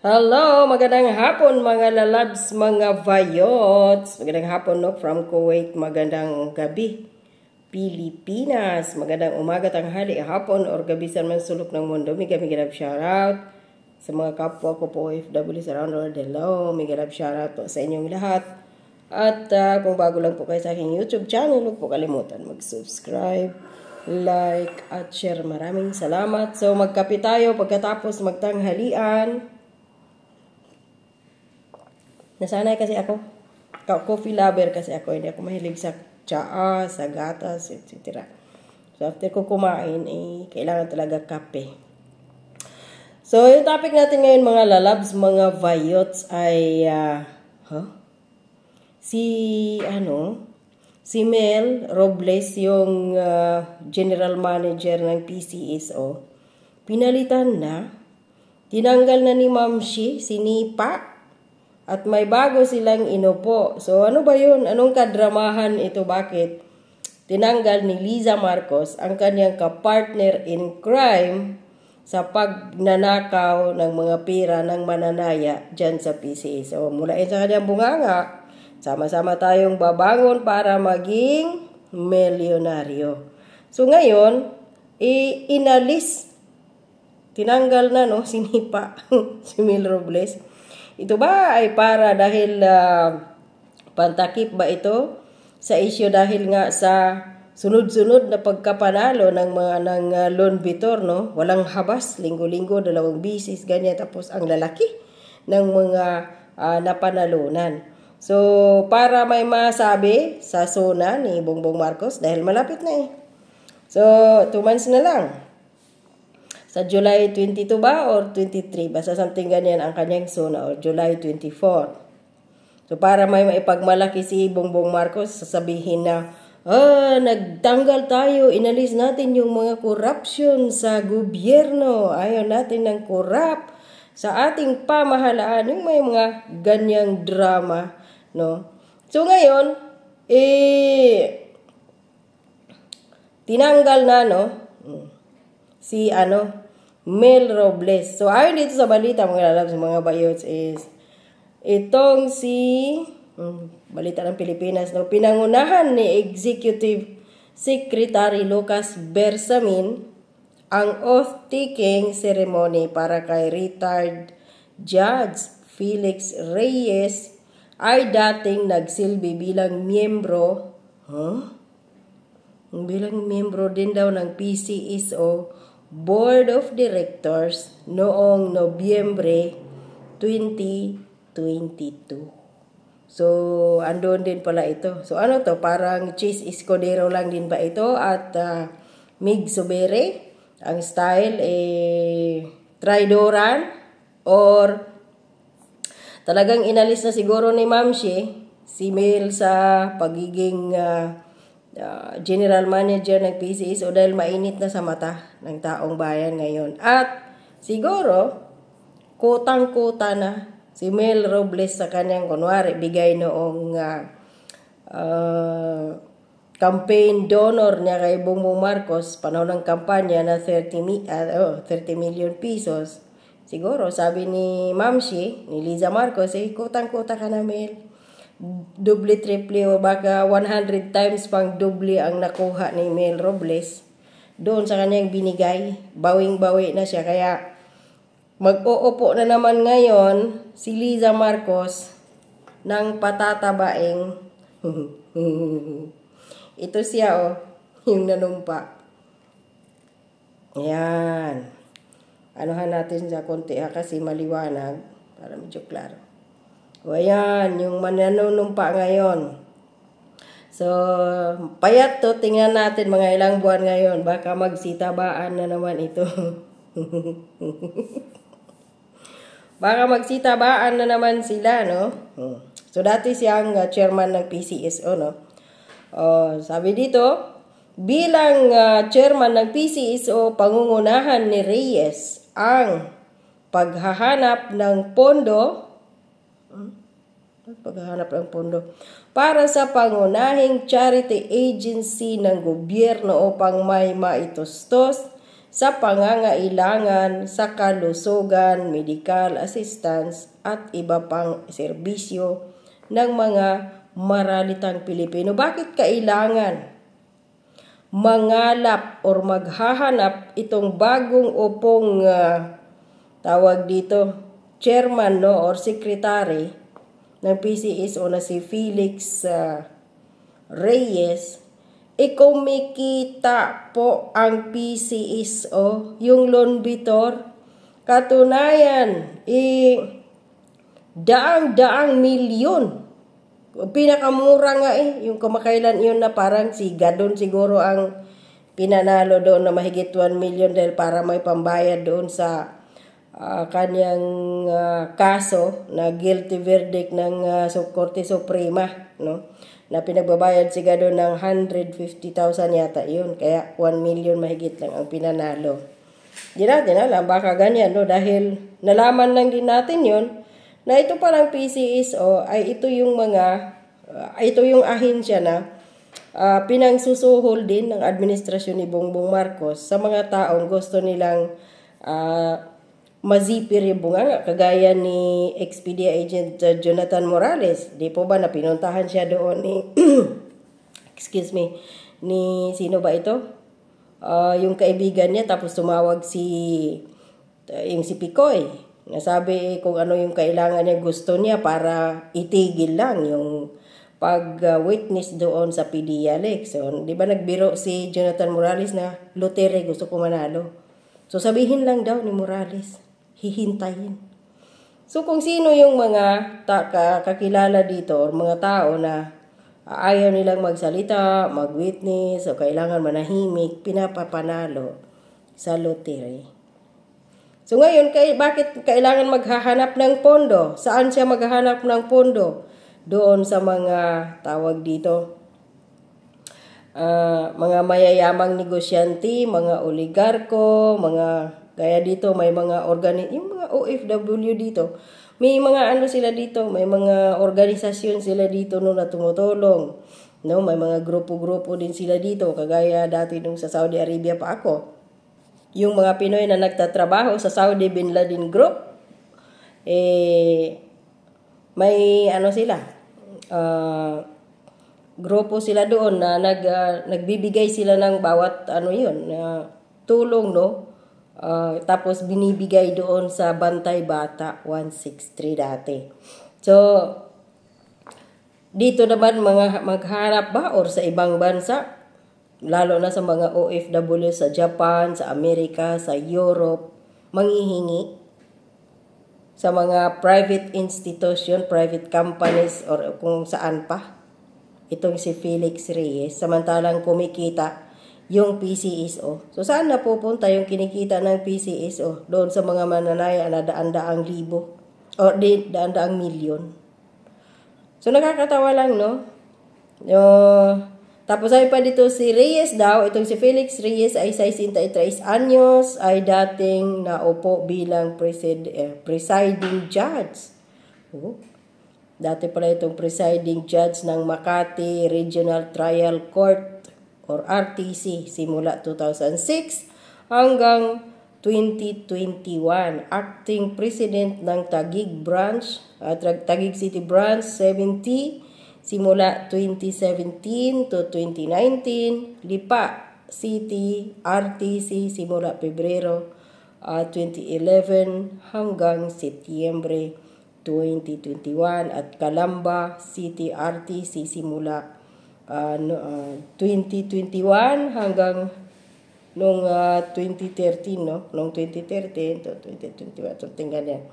Hello, magandang hapon mga lalabs, mga vayots. Magandang hapon no, from Kuwait, magandang gabi. Pilipinas, magandang umaga, tanghali, hapon, or gabi sa man sulok ng mundo. Miga shoutout sa mga kapwa ko po OFWs around the world. Hello, miga shoutout po sa inyong lahat. At kung bago lang po kayo sa aking YouTube channel, huwag po kalimutan mag-subscribe, like, at share. Maraming salamat. So magkape tayo pagkatapos magtanghalian. Nasanay kasi ako, coffee lover kasi ako, hindi ako mahilig sa tsaa, sa gatas, etc. So after ko kumain, kailangan talaga kape. So yung topic natin ngayon mga lalabs, mga vayots ay, si Mel Robles, yung general manager ng PCSO, pinalitan na, tinanggal na ni Ma'am Shi, sinipa, at may bago silang inupo. So ano ba yun? Anong kadramahan ito? Bakit tinanggal ni Liza Marcos ang kanyang kapartner in crime sa pagnanakaw ng mga pera ng mananaya dyan sa PCA? So mulain sa kanyang bunganga, sama-sama tayong babangon para maging milyonaryo. So ngayon, inalis, tinanggal na, no, sinipa si Mel Robles. Ito ba ay para dahil pantakip ba ito sa isyu dahil nga sa sunod-sunod na pagkapanalo ng mga loan bitor, no? Walang habas, linggo-linggo, 2 bisis, ganyan, tapos ang lalaki ng mga napanalunan. So, para may masabi sa zona ni Bongbong Marcos dahil malapit na eh. So, 2 months na lang. Sa July 22 ba or 23? Basta something ganyan ang kanyang zona, or July 24. So para may maipagmalaki si Bongbong Marcos, sasabihin na, nagtanggal tayo, inalis natin yung mga corruption sa gobyerno. Ayaw natin ng corrupt sa ating pamahalaan. Yung may mga ganyang drama, no? So ngayon, tinanggal na, no? Si Mel Robles. So, ayon dito sa balita, mga lalabs, mga bayots, is itong balita ng Pilipinas, no, pinangunahan ni Executive Secretary Lucas Bersamin ang oath-taking ceremony para kay retired Judge Felix Reyes, ay dating nagsilbi bilang miyembro, bilang miyembro din daw ng PCSO Board of Directors noong Nobyembre 2022. So, andun din pala ito. So, ano to? Parang Chase Escudero lang din ba ito? At Mig Subere? Ang style, traidoran? Or talagang inalis na siguro ni Ma'am Shi, si Mel sa pagiging general manager ng PCSO dahil mainit na sa mata ng taong bayan ngayon. At siguro, kutang-kuta na si Mel Robles sa kanyang kunwari bigay noong campaign donor niya kay Bongbong Marcos panahon ng kampanya na 30 million pesos. Siguro, sabi ni Ma'am Shi, ni Liza Marcos, kutang-kuta ka na, Mel. Doble, triple, o baka 100 times pang doble ang nakuha ni Mel Robles doon sa kanyang binigay. Bawing-bawi na siya. Kaya mag-uupo na naman ngayon si Liza Marcos ng patatabaing ito siya, yung nanumpa. Ayan. Anuhan natin sa konti kasi maliwanag para medyo klaro. O ayan, yung mananumpa ngayon. So, payat to, tingnan natin mga ilang buwan ngayon. Baka magsitabaan na naman ito. Baka magsitabaan na naman sila, no? So, dati siyang chairman ng PCSO, no? Sabi dito, bilang chairman ng PCSO, pangungunahan ni Reyes ang paghahanap ng pondo para sa pangunahing charity agency ng gobyerno upang may maitustos sa pangangailangan sa kalusugan, medical assistance at iba pang serbisyo ng mga maralitang Pilipino. Bakit kailangan mangalap or maghahanap itong bagong upong tawag dito, chairman or secretary ng PCSO na si Felix Reyes, kumikita po ang PCSO, yung loan bitor. Katunayan, daang-daang milyon. Pinakamura nga yung kamakailan yun na parang si Gadon siguro ang pinanalo doon na mahigit 1 million dahil para may pambayad doon sa kanyang kaso na guilty verdict ng Korte Suprema, no? Na pinagbabayad si Gadon ng 150,000 yata yun, kaya 1 million mahigit lang ang pinanalo. Di natin alam, baka ganyan, no? Dahil nalaman lang din natin yun na ito palang PCSO ay ito yung ito yung ahensya na pinangsusuhol din ng administrasyon ni Bongbong Marcos sa mga taong gusto nilang mazipir yung bunganga, kagaya ni ex-PDEA agent Jonathan Morales. Di po ba na pinuntahan siya doon ni excuse me, ni sino ba ito? Yung kaibigan niya, tapos tumawag yung si Picoy. Nasabi kung ano yung kailangan niya, gusto niya para itigil lang yung pag-witness doon sa PDEA Lex. So, di ba nagbiro si Jonathan Morales na Luteri gusto ko manalo? So, sabihin lang daw ni Morales, hihintayin. So, kung sino yung mga kakilala dito or mga tao na ayaw nilang magsalita, mag-witness, o kailangan manahimik, pinapapanalo sa lottery. So, ngayon, bakit kailangan maghahanap ng pondo? Saan siya maghahanap ng pondo? Doon sa mga tawag dito, mga mayayamang negosyante, mga oligarko, mga gaya dito, may mga yung mga OFW dito, may mga sila dito, may mga organisasyon sila dito no na tumutulong, no, may mga grupo-grupo din sila dito, kagaya dati nung sa Saudi Arabia pa ako, yung mga Pinoy na nagtatrabaho sa Saudi Bin Laden Group, may sila, grupo sila doon na nagbibigay sila ng bawat tulong, no? Tapos binibigay doon sa Bantay Bata 163 dati. So, dito naman magharap ba or sa ibang bansa, lalo na sa mga OFW sa Japan, sa Amerika, sa Europe, manghihingi sa mga private institution, private companies, or kung saan pa. Itong si Felix Reyes, samantalang kumikita yung PCSO. So, saan napupunta yung kinikita ng PCSO? Doon sa mga mananaya na daan-daang libo o daan-daang milyon. So, nakakatawa lang, no? Tapos ay pa dito si Reyes daw, itong si Felix Reyes ay 63 anyos, ay dating naupo bilang presiding judge. Dati pala itong presiding judge ng Makati Regional Trial Court or RTC simula 2006 hanggang 2021. Acting President ng Taguig Branch, Taguig City Branch 70 simula 2017 to 2019. Lipa City RTC simula Pebrero 2011 hanggang Setyembre 2021 at Calamba City RTC simula 2021 hanggang nung 2013, no? Nung 2013 to 2021, something ganyan.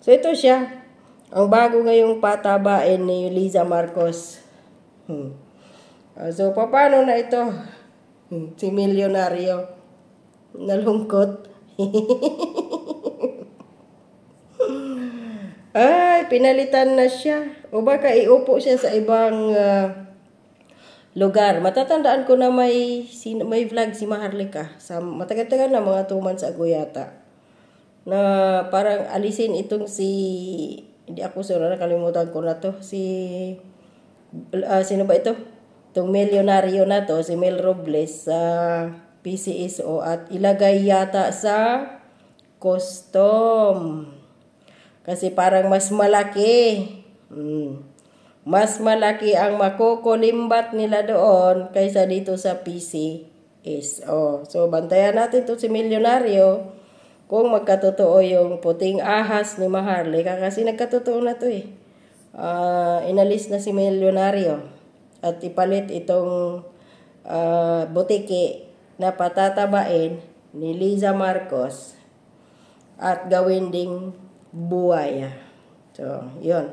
So, ito siya. Ang bago ngayong patabain ni Liza Marcos. So, paano na ito? Si milyonaryo. Nalungkot. Ay, pinalitan na siya. O baka iupo siya sa ibang lugar. Matatandaan ko na may vlog si Maharlika. Matagal-tagal na, mga 2 months ago yata. Na parang alisin itong hindi ako sure, nakalimutan ko na to. Sino ba ito? Itong milyonaryo na to, si Mel Robles. PCSO at ilagay yata sa custom. Kasi parang mas malaki. Mas malaki ang makukulimbat nila doon kaysa dito sa PCSO. So, bantayan natin to si Milyonaryo kung magkatotoo yung puting ahas ni Maharlika. Kasi nagkatotoo na to eh. Inalis na si Milyonaryo at ipalit itong butiki na patatabain ni Liza Marcos at gawin ding buwaya. So, yun.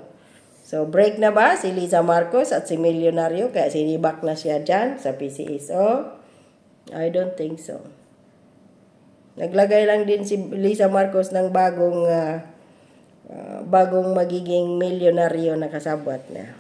So, break na ba si Liza Marcos at si Milyonaryo? Kaya sinibak na siya dyan sa PCSO? I don't think so. Naglagay lang din si Liza Marcos ng bagong magiging milyonaryo na kasabwat na.